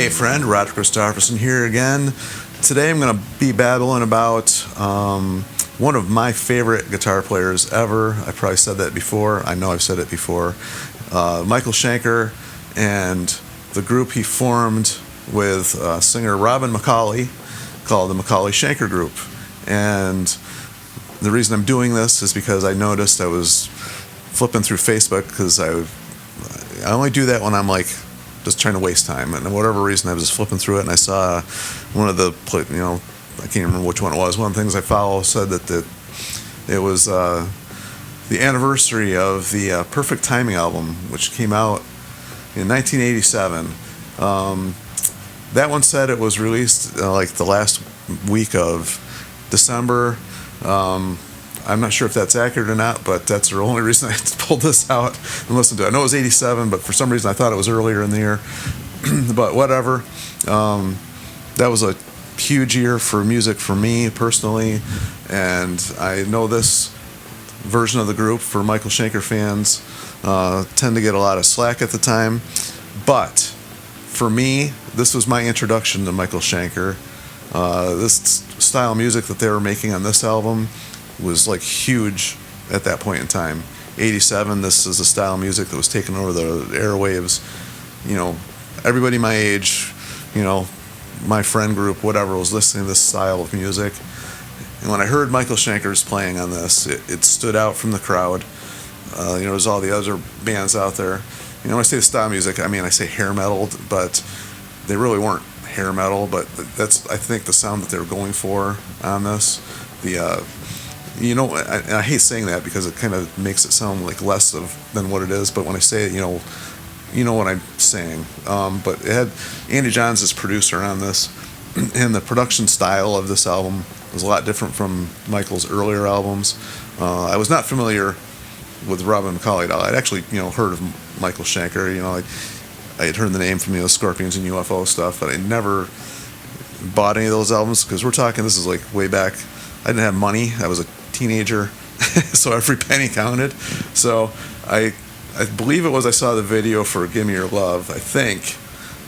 Hey friend, Roger Christopherson here again. Today I'm going to be babbling about one of my favorite guitar players ever. I probably said that before. I know I've said it before. Michael Schenker and the group he formed with singer Robin McAuley called the McAuley Schenker Group. And the reason I'm doing this is because I noticed I was flipping through Facebook because I only do that when I'm like just trying to waste time, and for whatever reason I was just flipping through it and I saw one of the, I can't remember which one it was. One of the things I follow said that it was the anniversary of the Perfect Timing album, which came out in 1987. That one said it was released like the last week of December. I'm not sure if that's accurate or not, but that's the only reason I pulled this out and listened to it. I know it was 87, but for some reason I thought it was earlier in the year. But whatever. That was a huge year for music for me personally, and I know this version of the group, for Michael Schenker fans, tend to get a lot of slack at the time. But for me, this was my introduction to Michael Schenker. This style of music that they were making on this album was like huge at that point in time. 87, this is a style of music that was taking over the airwaves. Everybody my age, my friend group, whatever, was listening to this style of music. And when I heard Michael Schenker's playing on this, it stood out from the crowd. There's all the other bands out there. When I say style music, I mean I say hair metal, but they really weren't hair metal, but that's, I think, the sound that they were going for on this. I hate saying that because it kind of makes it sound like less than what it is, but when I say it, you know what I'm saying. But it had Andy Johns as producer on this, and the production style of this album was a lot different from Michael's earlier albums. I was not familiar with Robin McAuley at all. I'd actually, heard of Michael Schenker. I had heard the name from Scorpions and UFO stuff, but I never bought any of those albums, because we're talking, this is like way back. I didn't have money. I was a teenager, so every penny counted. So I believe it was I saw the video for Give Me Your Love, I think,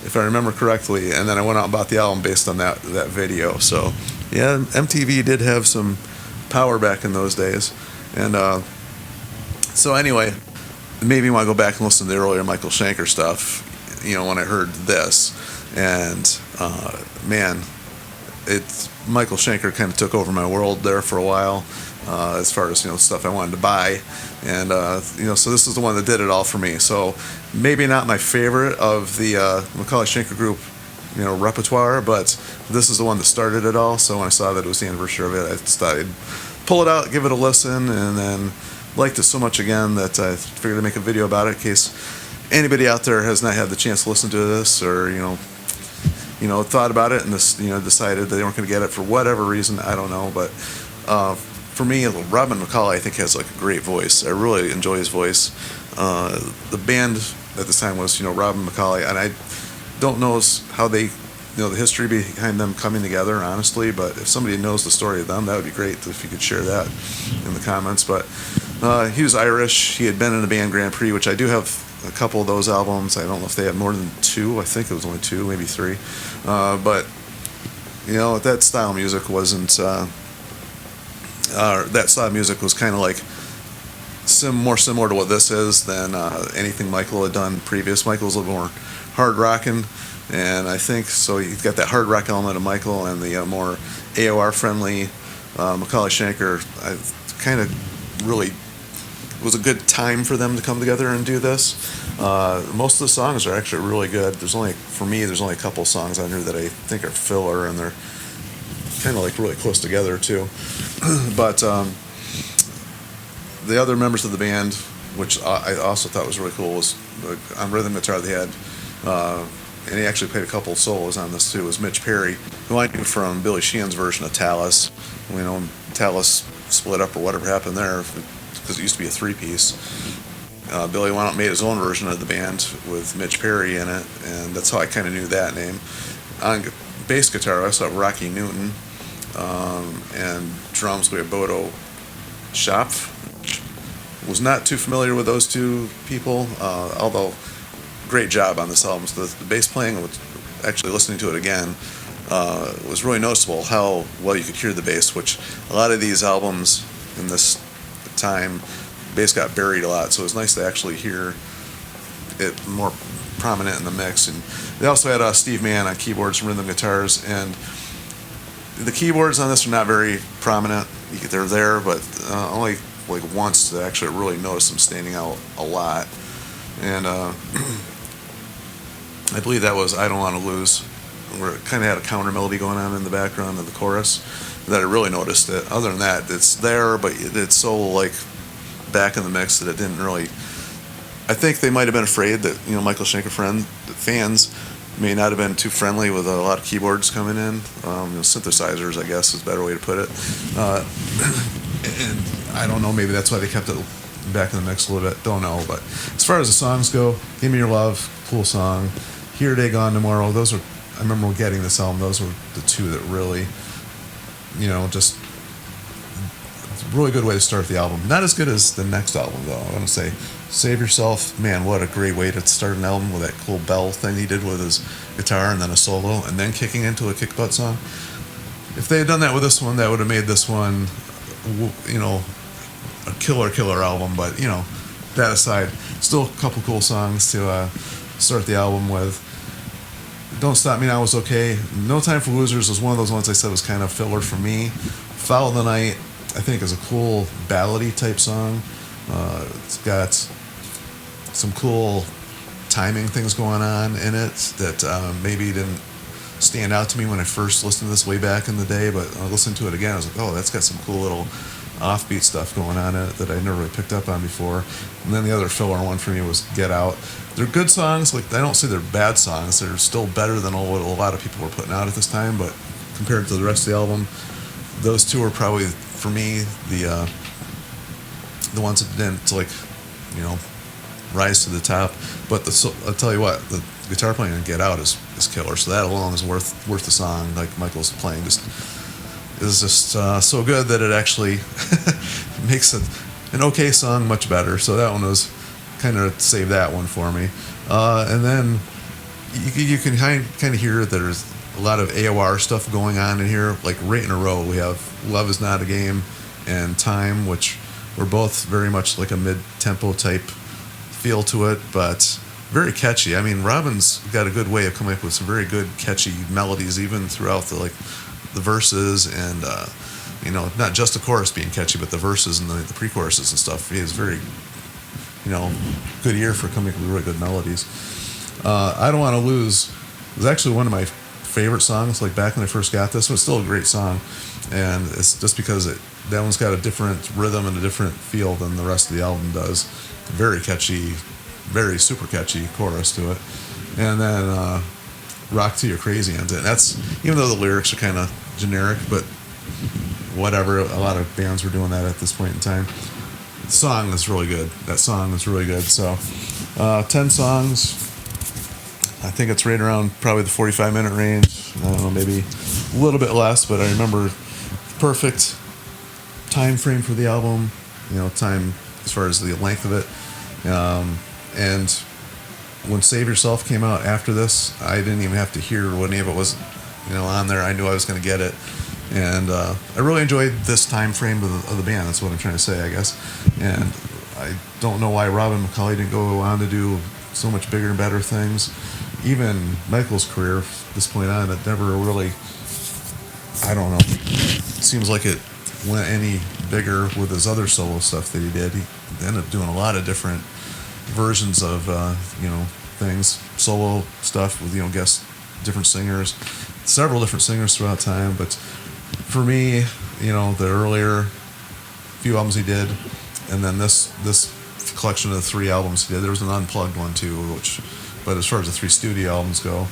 if I remember correctly, and then I went out and bought the album based on that video. So yeah, MTV did have some power back in those days. And so anyway, maybe you want to go back and listen to the earlier Michael Schenker stuff, when I heard this. And man, Michael Schenker kind of took over my world there for a while, as far as stuff I wanted to buy, and so this is the one that did it all for me. So maybe not my favorite of the McAuley Schenker Group repertoire, but this is the one that started it all. So when I saw that it was the anniversary of it, I just thought I'd pull it out, give it a listen, and then liked it so much again that I figured I'd make a video about it in case anybody out there has not had the chance to listen to this, or thought about it and decided they weren't going to get it for whatever reason. I don't know, but for me, Robin McAuley, I think, has like a great voice. I really enjoy his voice. The band at this time was Robin McAuley, and I don't know how they, the history behind them coming together, honestly. But if somebody knows the story of them, that would be great if you could share that in the comments. But he was Irish. He had been in the band Grand Prix, which I do have a couple of those albums. I don't know if they had more than two. I think it was only two, maybe three. But that style of music wasn't. That style of music was kind of like more similar to what this is than anything Michael had done previous. Michael's a little more hard rocking, and I think so. You've got that hard rock element of Michael and the more AOR friendly McAuley Schenker. I kind of really. It was a good time for them to come together and do this. Most of the songs are actually really good. There's only a couple songs on here that I think are filler, and they're kind of like really close together too. But the other members of the band, which I also thought was really cool, was on rhythm guitar they had, and he actually played a couple of solos on this too, was Mitch Perry, who I knew from Billy Sheehan's version of Talus. Talus split up or whatever happened there, because it used to be a three-piece. Billy went out and made his own version of the band with Mitch Perry in it, and that's how I kind of knew that name. On bass guitar, I saw Rocky Newton, and drums we had Bodo Schopf. Was not too familiar with those two people, although great job on this album. So the bass playing was actually listening to it again, it was really noticeable how well you could hear the bass, which a lot of these albums in this time, bass got buried a lot, so it was nice to actually hear it more prominent in the mix. And they also had Steve Mann on keyboards and rhythm guitars, and the keyboards on this are not very prominent. They're there, but only like once to actually really notice them standing out a lot. And I believe that was I Don't Want to Lose, where it kind of had a counter melody going on in the background of the chorus, that I really noticed it. Other than that, it's there, but it's so like back in the mix that it didn't really. I think they might have been afraid that, you know, Michael Schenker fans may not have been too friendly with a lot of keyboards coming in. You know, synthesizers, I guess, is a better way to put it. And I don't know, maybe that's why they kept it back in the mix a little bit. Don't know. But as far as the songs go, Give Me Your Love, cool song. Here Today, Gone Tomorrow, those are, I remember getting this album, those were the two that really, you know, just really good way to start the album. Not as good as the next album, though. I want to say Save Yourself, man, what a great way to start an album with that cool bell thing he did with his guitar and then a solo and then kicking into a kick butt song. If they had done that with this one, that would have made this one, you know, a killer album. But, you know, that aside, still a couple cool songs to start the album with. Don't Stop Me Now was okay. No Time for Losers was one of those ones I said was kind of filler for me. Follow the Night, I think, is a cool ballady type song. It's got some cool timing things going on in it that maybe didn't stand out to me when I first listened to this way back in the day, but I listened to it again, I was like, oh, that's got some cool little offbeat stuff going on in it that I never really picked up on before. And then the other filler one for me was Get Out. They're good songs. Like, I don't say they're bad songs. They're still better than what a lot of people were putting out at this time, but compared to the rest of the album, those two are probably, for me, the ones that didn't, like, you know, rise to the top. But I'll tell you what, the guitar playing in Get Out is killer. So that alone is worth the song. Like Michael's playing is just so good that it actually makes an okay song much better. So that one was kind of saved that one for me. And then you can kind of hear there's a lot of AOR stuff going on in here. Like right in a row, we have Love Is Not a Game and Time, which were both very much like a mid-tempo type feel to it, but very catchy. I mean, Robin's got a good way of coming up with some very good catchy melodies, even throughout the verses, and you know, not just the chorus being catchy, but the verses and the pre-choruses and stuff. He has very, you know, good ear for coming up with really good melodies. I Don't Want to Lose was actually one of my favorite songs. Like back when I first got this, it was still a great song, and it's just because that one's got a different rhythm and a different feel than the rest of the album does. Very catchy, very super catchy chorus to it. And then Rock Till You're Crazy ends it. And that's, even though the lyrics are kind of generic, but whatever, a lot of bands were doing that at this point in time. The song is really good. That song is really good. So 10 songs. I think it's right around probably the 45-minute range. I don't know, maybe a little bit less, but I remember perfect time frame for the album, you know, time as far as the length of it. And when Save Yourself came out after this, I didn't even have to hear what any of it was, you know, on there. I knew I was going to get it. And I really enjoyed this time frame of the band. That's what I'm trying to say, I guess. And I don't know why Robin McAuley didn't go on to do so much bigger and better things. Even Michael's career, from this point on, it never really, I don't know, it seems like it went any bigger with his other solo stuff that he did. He ended up doing a lot of different versions of, you know, things, solo stuff with, you know, different singers, several different singers throughout time. But for me, you know, the earlier few albums he did, and then this collection of the 3 albums he did, there was an unplugged one too, but as far as the 3 studio albums go,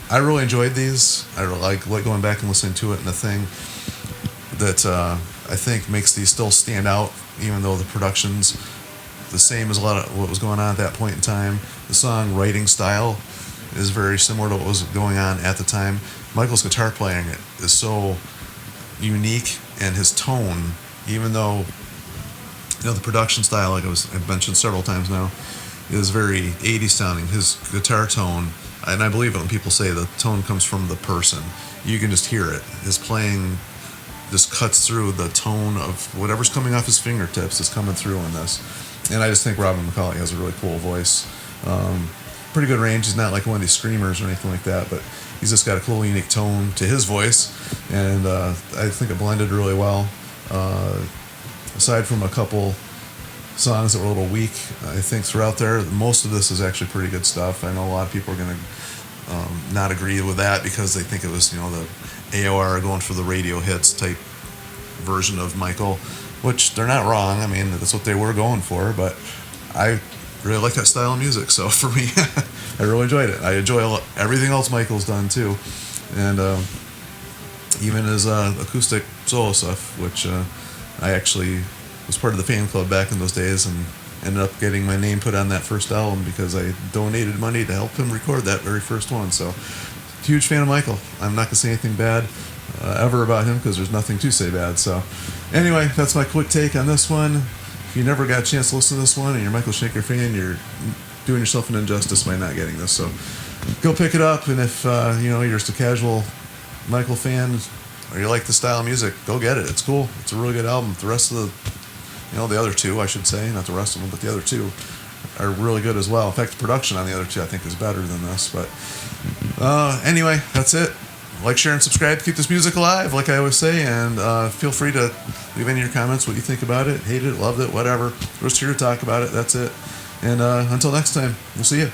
I really enjoyed these. I really like going back and listening to it, and the thing that I think makes these still stand out, even though the production's the same as a lot of what was going on at that point in time. The song writing style is very similar to what was going on at the time. Michael's guitar playing is so unique, and his tone, even though, you know, the production style, like I've mentioned several times now, is very 80s sounding. His guitar tone and I believe it when people say the tone comes from the person. You can just hear it. His playing just cuts through the tone of whatever's coming off his fingertips is coming through in this. And I just think Robin McAuley has a really cool voice. Pretty good range. He's not like one of these screamers or anything like that, but he's just got a cool, unique tone to his voice, and I think it blended really well. Aside from a couple songs that were a little weak, I think throughout there, most of this is actually pretty good stuff. I know a lot of people are going to not agree with that because they think it was, the AOR going for the radio hits type version of Michael, which they're not wrong. I mean, that's what they were going for, but I really like that style of music, so for me, I really enjoyed it. I enjoy everything else Michael's done too, and even his acoustic solo stuff, which I actually was part of the fan club back in those days and ended up getting my name put on that first album because I donated money to help him record that very first one. So, huge fan of Michael. I'm not going to say anything bad ever about him because there's nothing to say bad. So, anyway, that's my quick take on this one. If you never got a chance to listen to this one and you're a Michael Schenker fan, you're doing yourself an injustice by not getting this. So go pick it up, and if you're just a casual Michael fan or you like the style of music, go get it. It's cool. It's a really good album. The rest of the other two, I should say, not the rest of them, but the other two are really good as well. In fact, the production on the other two I think is better than this. But anyway, that's it. Like, share, and subscribe to keep this music alive, like I always say, and feel free to leave any of your comments, what you think about it, hate it, loved it, whatever. We're just here to talk about it. That's it. And until next time, we'll see you.